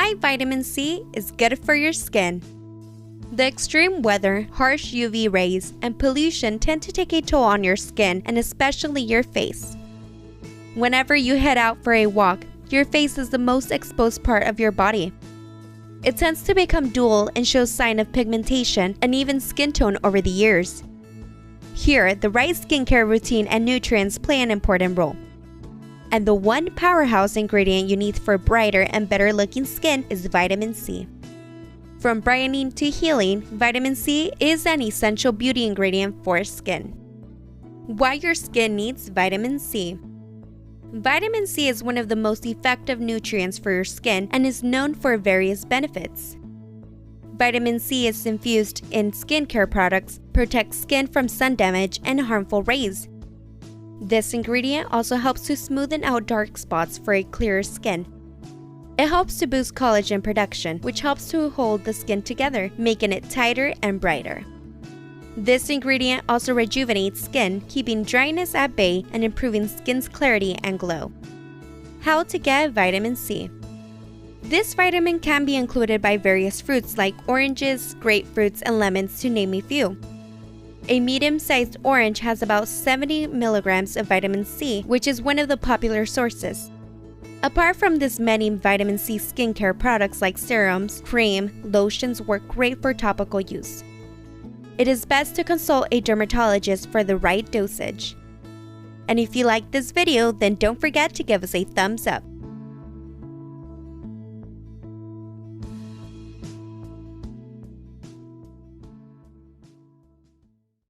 Why vitamin C is good for your skin. The extreme weather, harsh UV rays, and pollution tend to take a toll on your skin and especially your face. Whenever you head out for a walk, your face is the most exposed part of your body. It tends to become dull and shows signs of pigmentation and even skin tone over the years. Here, the right skincare routine and nutrients play an important role. And the one powerhouse ingredient you need for brighter and better looking skin is vitamin C. From brightening to healing, vitamin C is an essential beauty ingredient for skin. Why your skin needs vitamin C. Vitamin C is one of the most effective nutrients for your skin and is known for various benefits. Vitamin C is infused in skincare products, protects skin from sun damage and harmful rays. This ingredient also helps to smoothen out dark spots for a clearer skin. It helps to boost collagen production, which helps to hold the skin together, making it tighter and brighter. This ingredient also rejuvenates skin, keeping dryness at bay and improving skin's clarity and glow. How to get vitamin C. This vitamin can be included by various fruits like oranges, grapefruits, and lemons, to name a few. A medium-sized orange has about 70 milligrams of vitamin C, which is one of the popular sources. Apart from this, many vitamin C skincare products like serums, cream, lotions work great for topical use. It is best to consult a dermatologist for the right dosage. And if you like this video, then don't forget to give us a thumbs up.